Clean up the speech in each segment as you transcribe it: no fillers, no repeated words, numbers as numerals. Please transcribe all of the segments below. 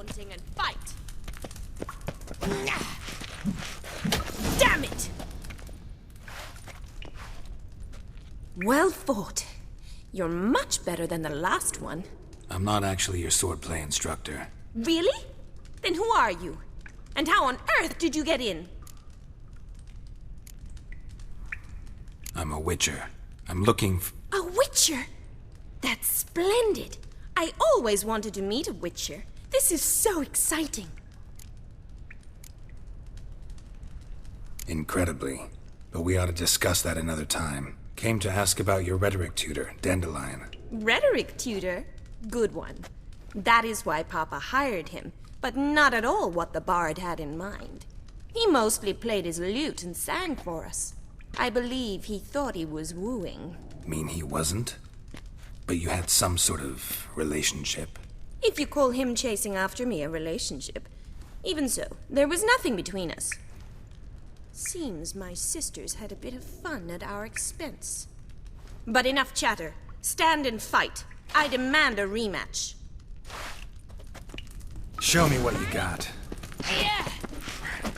taunting and fight! Damn it! Well fought. You're much better than the last one. I'm not actually your swordplay instructor. Really? Then who are you? And how on earth did you get in? I'm a witcher. I'm looking A witcher? That's splendid. I always wanted to meet a witcher. This is so exciting. Incredibly. But we ought to discuss that another time. Came to ask about your rhetoric tutor, Dandelion. Rhetoric tutor? Good one. That is why Papa hired him, but not at all what the bard had in mind. He mostly played his lute and sang for us. I believe he thought he was wooing. Mean he wasn't? But you had some sort of relationship? If you call him chasing after me a relationship. Even so, there was nothing between us. Seems my sisters had a bit of fun at our expense. But enough chatter. Stand and fight. I demand a rematch. Show me what you got. Yeah.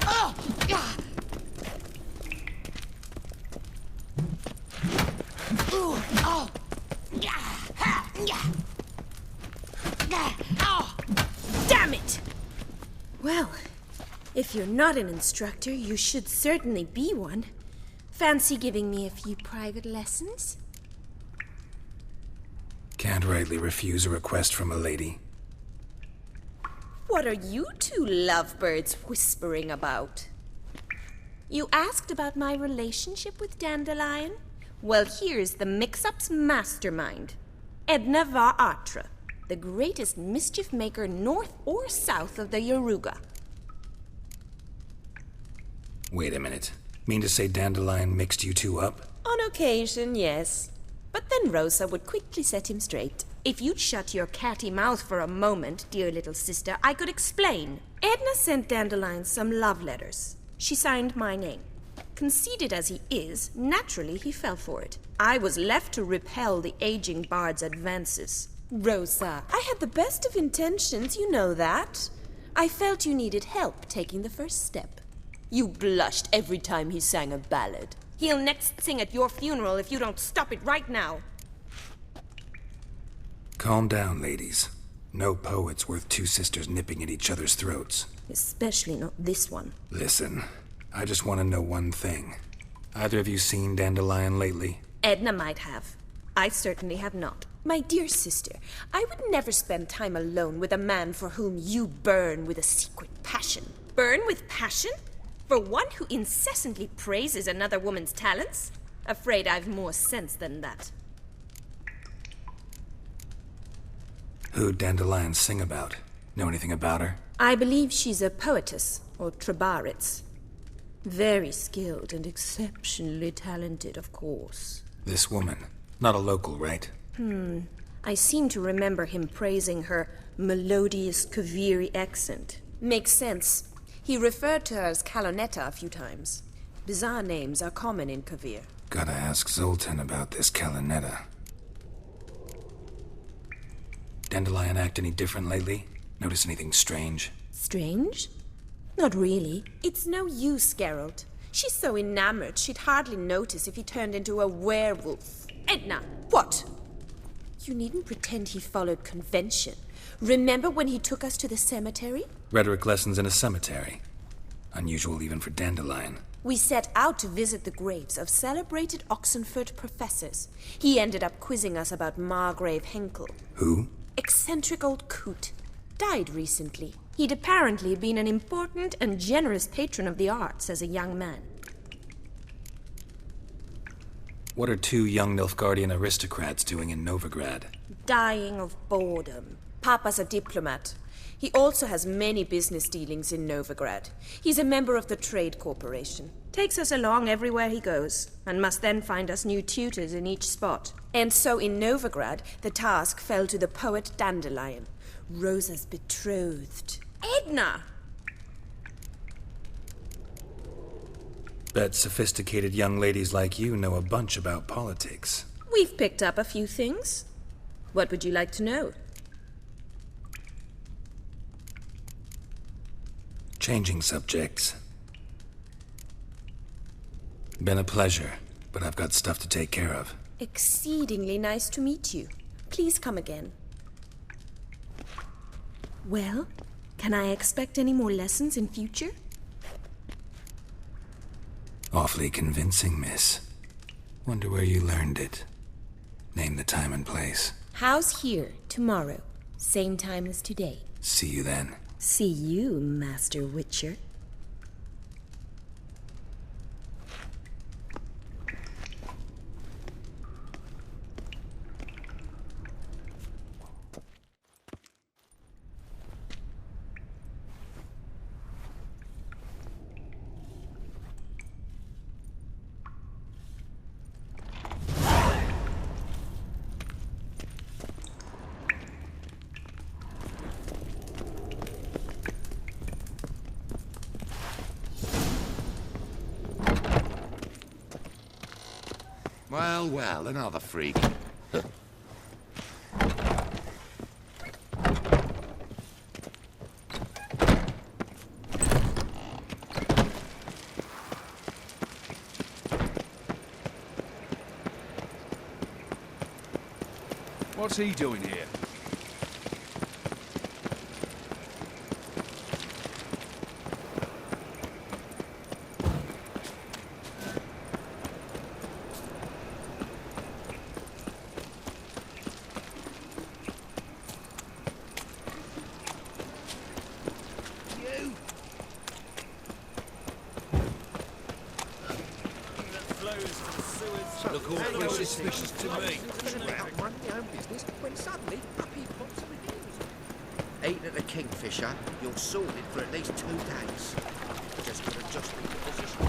Oh, yeah. Ooh, oh. Yeah. Ha. Yeah. Oh. Damn it! Well, if you're not an instructor, you should certainly be one. Fancy giving me a few private lessons? Can't rightly refuse a request from a lady. What are you two lovebirds whispering about? You asked about my relationship with Dandelion? Well, here's the mix-up's mastermind. Edna var Atra, the greatest mischief maker north or south of the Yaruga. Wait a minute. Mean to say Dandelion mixed you two up? On occasion, yes. But then Rosa would quickly set him straight. If you'd shut your catty mouth for a moment, dear little sister, I could explain. Edna sent Dandelion some love letters. She signed my name. Conceited as he is, naturally he fell for it. I was left to repel the aging bard's advances. Rosa, I had the best of intentions, you know that. I felt you needed help taking the first step. You blushed every time he sang a ballad. He'll next sing at your funeral if you don't stop it right now. Calm down, ladies. No poet's worth two sisters nipping at each other's throats. Especially not this one. Listen, I just want to know one thing. Either of you seen Dandelion lately? Edna might have. I certainly have not. My dear sister, I would never spend time alone with a man for whom you burn with a secret passion. Burn with passion? For one who incessantly praises another woman's talents? Afraid I've more sense than that. Who'd Dandelion sing about? Know anything about her? I believe she's a poetess, or trabaritz. Very skilled and exceptionally talented, of course. This woman. Not a local, right? I seem to remember him praising her melodious Kaviri accent. Makes sense. He referred to her as Kalonetta a few times. Bizarre names are common in Kavir. Gotta ask Zoltan about this Kalonetta. Dandelion act any different lately? Notice anything strange? Strange? Not really. It's no use, Geralt. She's so enamored she'd hardly notice if he turned into a werewolf. Edna! What? You needn't pretend he followed convention. Remember when he took us to the cemetery? Rhetoric lessons in a cemetery. Unusual even for Dandelion. We set out to visit the graves of celebrated Oxenford professors. He ended up quizzing us about Margrave Henkel. Who? Eccentric old coot. Died recently. He'd apparently been an important and generous patron of the arts as a young man. What are two young Nilfgaardian aristocrats doing in Novigrad? Dying of boredom. Papa's a diplomat. He also has many business dealings in Novigrad. He's a member of the Trade Corporation. Takes us along everywhere he goes, and must then find us new tutors in each spot. And so in Novigrad, the task fell to the poet Dandelion, Rosa's betrothed. Edna! Bet sophisticated young ladies like you know a bunch about politics. We've picked up a few things. What would you like to know? Changing subjects. Been a pleasure, but I've got stuff to take care of. Exceedingly nice to meet you. Please come again. Well, can I expect any more lessons in future? Awfully convincing, miss. Wonder where you learned it. Name the time and place. House here, tomorrow. Same time as today. See you then. See you, Master Witcher. Well, well, another freak. What's he doing here? Look awfully suspicious to me. When suddenly up he pops and reveals. Eating at the Kingfisher, you're sorted for at least 2 days. Just gotta adjust the position.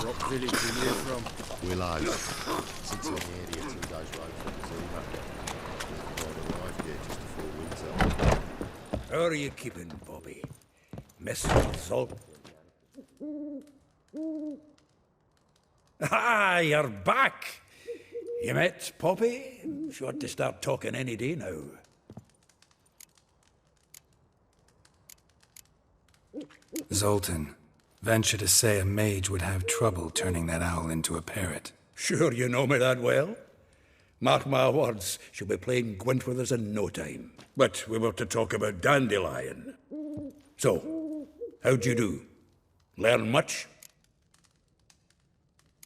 What village you near from? Willows. Sits in the area 2 days road from Vizima. I'd arrived here just before winter. How are you keeping, Bobby? Mr. Salt? Ah, you're back! You met Poppy? She ought to start talking any day now. Zoltan, venture to say a mage would have trouble turning that owl into a parrot. Sure you know me that well? Mark my words, she'll be playing Gwent with us in no time. But we were to talk about Dandelion. So, how'd you do? Learn much?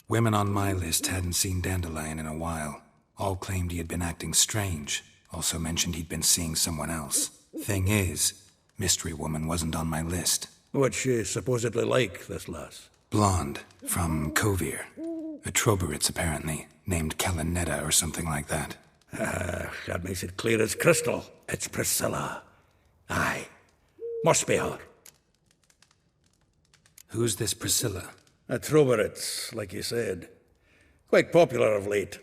Women on my list hadn't seen Dandelion in a while. All claimed he had been acting strange. Also mentioned he'd been seeing someone else. Thing is, Mystery Woman wasn't on my list. What's she supposedly like, this lass? Blonde, from Kovir. A Troberitz, apparently, named Kalanetta or something like that. That makes it clear as crystal. It's Priscilla. Aye. Must be her. Who's this Priscilla? A Troberitz, like you said. Quite popular of late.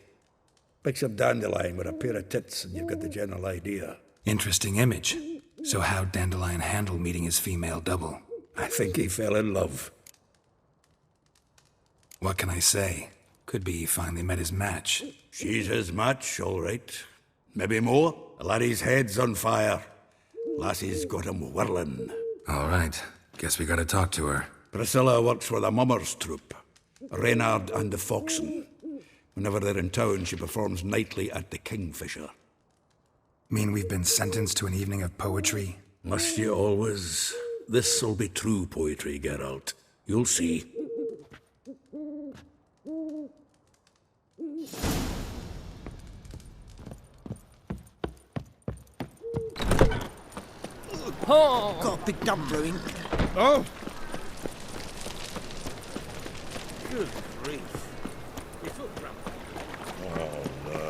Picks up Dandelion with a pair of tits and you've got the general idea. Interesting image. So how'd Dandelion handle meeting his female double? I think he fell in love. What can I say? Could be he finally met his match. She's his match, all right. Maybe more. The laddie's head's on fire. Lassie's got him whirling. All right. Guess we gotta talk to her. Priscilla works for the Mummers troupe. Reynard and the Foxen. Whenever they're in town, she performs nightly at the Kingfisher. Mean we've been sentenced to an evening of poetry? Must you always? This'll be true poetry, Geralt. You'll see. Oh! Got a big dump brewing. Oh! Good grief. Your foot cramp. Oh, no.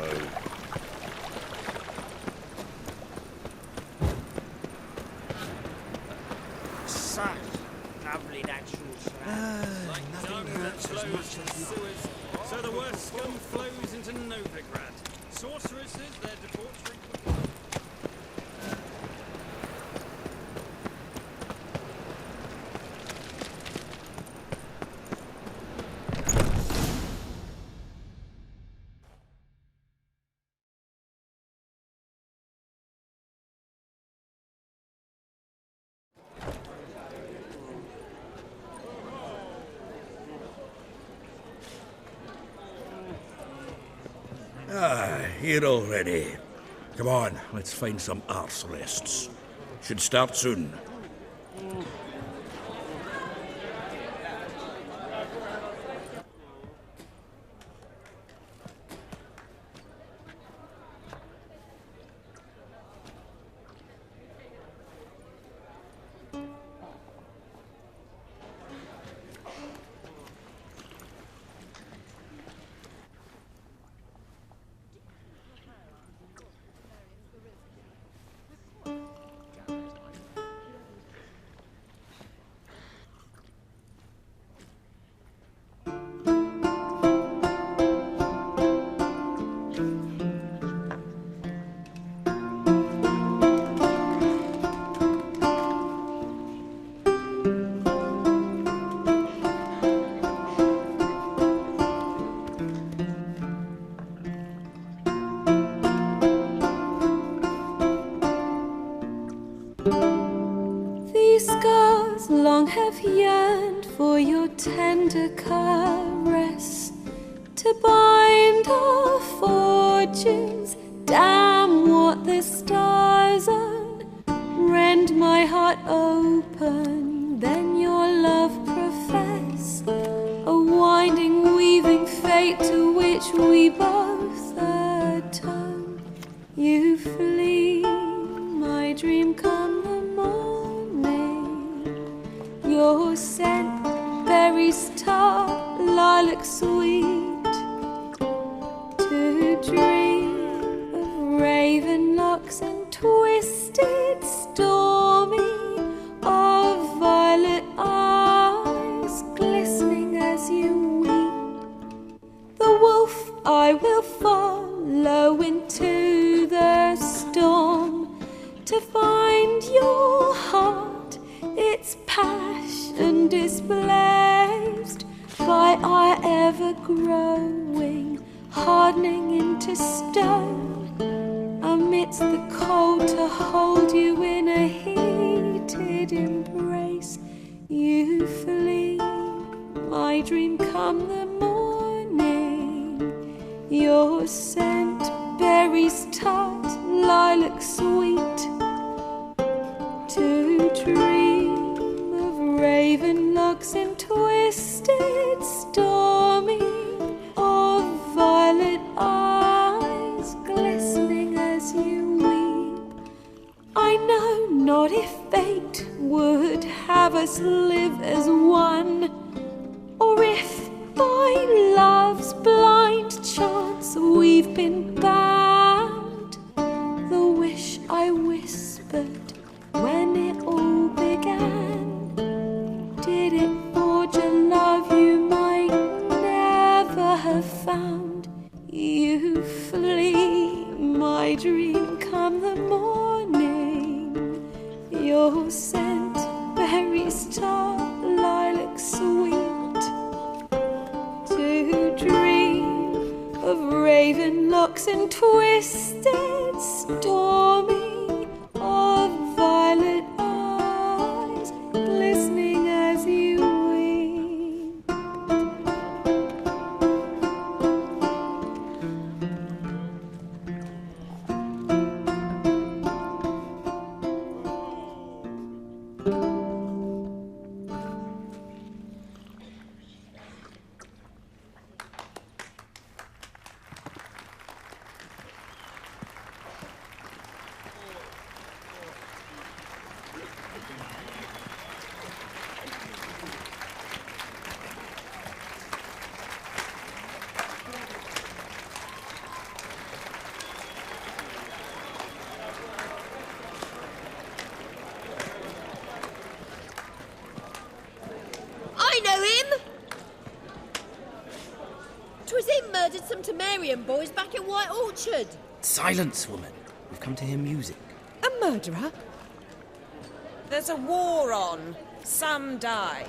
Such lovely natural surroundings. Like dung that flows to sewers, so the worst scum flows into Novigrad. Sorceresses, their debauchery. here already. Come on, let's find some arse rests. Should start soon. These scars long have yearned for your tender caress, to bind our fortunes. Damn what the stars own. Rend my heart open, then your love profess, a winding, weaving fate to which we both atone. You flee, my dream come the morning. Your scent, berries tart, lilac sweet, to dream of raven locks and twisted, stormy, of violet eyes glistening as you weep. The wolf I will follow into the storm, to find your heart, its passion displaced by our ever-growing, hardening into stone, amidst the cold to hold you in a heated embrace. You flee, my dream come the morning, your scent, berries tart, lilac sweet, to dream of raven locks and twisted, stormy, of violet eyes glistening as you weep. I know not if fate would have us live as one, or if by love's blind chance we've been bound. The wish I whispered when it all began, did it forge a love you might never have found? You flee, my dream come the morning, your scent, berries tart, lilac sweet, to dream of raven locks and twisted, stormy, of violet eyes glistening as you weep. I know him! 'Twas him murdered some Temerian boys back at White Orchard. Silence, woman. We've come to hear music. A murderer? There's a war on. Some die.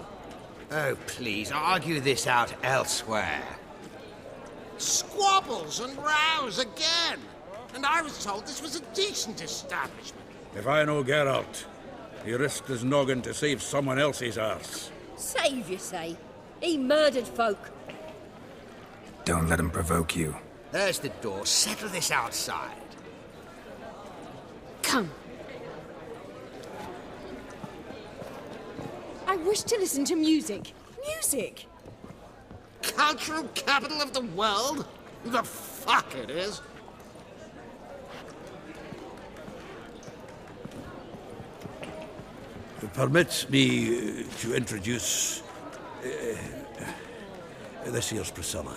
Oh, please, argue this out elsewhere. Squabbles and rows again! And I was told this was a decent establishment. If I know Geralt, he risked his noggin to save someone else's arse. Save, you say? He murdered folk. Don't let him provoke you. There's the door. Settle this outside. Come. I wish to listen to music. Music! Cultural capital of the world? The fuck it is. Permit me to introduce this here's Priscilla,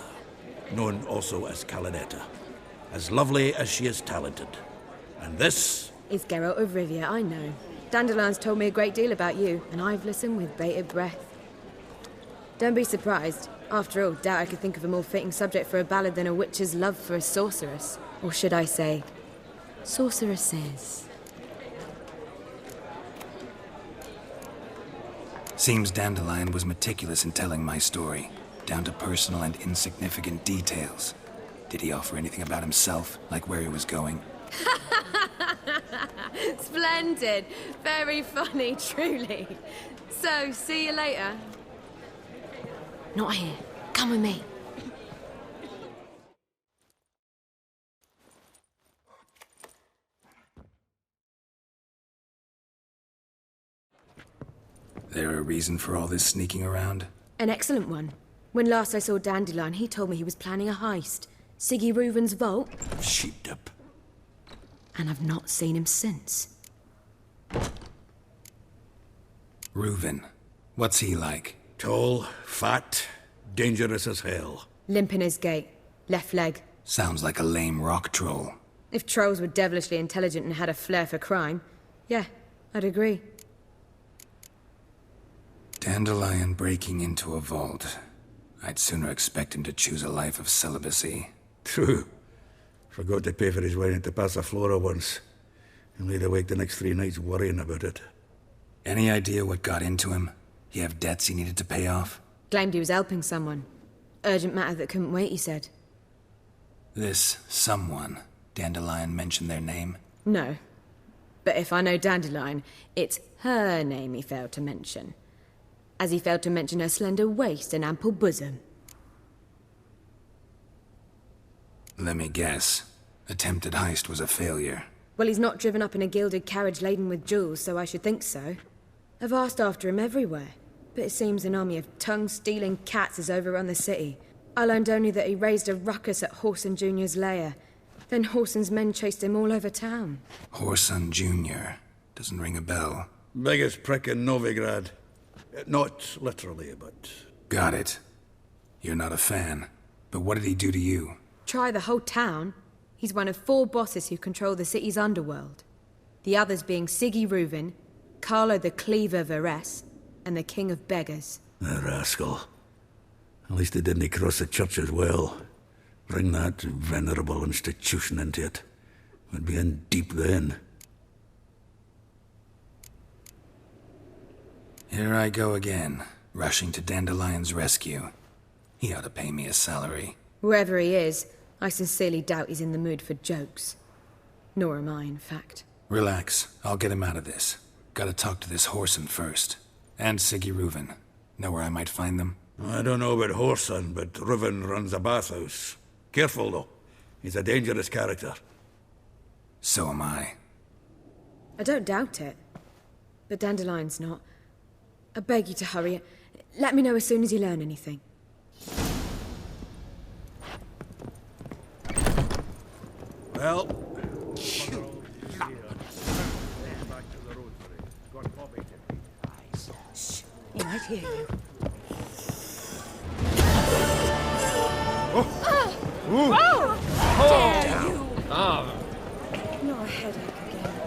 known also as Calinetta, as lovely as she is talented. And this is Geralt of Rivia, I know. Dandelion's told me a great deal about you, and I've listened with bated breath. Don't be surprised. After all, doubt I could think of a more fitting subject for a ballad than a witch's love for a sorceress. Or should I say, sorceresses. Seems Dandelion was meticulous in telling my story, down to personal and insignificant details. Did he offer anything about himself, like where he was going? Splendid. Very funny, truly. So, see you later. Not here. Come with me. There a reason for all this sneaking around? An excellent one. When last I saw Dandelion, he told me he was planning a heist. Siggy Reuven's vault. sheepdip. And I've not seen him since. Reuven. What's he like? Tall, fat, dangerous as hell. Limp in his gait. Left leg. Sounds like a lame rock troll. If trolls were devilishly intelligent and had a flair for crime, yeah, I'd agree. Dandelion breaking into a vault. I'd sooner expect him to choose a life of celibacy. True. Forgot to pay for his wine at the Passaflora once. And laid awake the next 3 nights worrying about it. Any idea what got into him? He have debts he needed to pay off? Claimed he was helping someone. Urgent matter that couldn't wait, he said. This someone, Dandelion mentioned their name? No. But if I know Dandelion, it's her name he failed to mention. As he failed to mention her slender waist and ample bosom. Let me guess. Attempted heist was a failure. Well, he's not driven up in a gilded carriage laden with jewels, so I should think so. I've asked after him everywhere, but it seems an army of tongue-stealing cats has overrun the city. I learned only that he raised a ruckus at Whoreson Jr.'s lair. Then Whoreson's men chased him all over town. Whoreson Jr. Doesn't ring a bell. Biggest prick in Novigrad. Not literally, but... Got it. You're not a fan. But what did he do to you? Try the whole town. He's one of 4 bosses who control the city's underworld. The others being Siggy Reuven, Carlo the Cleaver Varese, and the King of Beggars. The rascal. At least he didn't cross the church as well. Bring that venerable institution into it. We'd be in deep then. Here I go again, rushing to Dandelion's rescue. He ought to pay me a salary. Wherever he is, I sincerely doubt he's in the mood for jokes. Nor am I, in fact. Relax. I'll get him out of this. Gotta talk to this Whoreson first. And Siggy Reuven. Know where I might find them? I don't know about Whoreson, but Reuven runs a bathhouse. Careful, though. He's a dangerous character. So am I. I don't doubt it. But Dandelion's not. I beg you to hurry. Let me know as soon as you learn anything. Well... Shh. He might hear you. Whoa! Dare you! Ah. Not a headache again.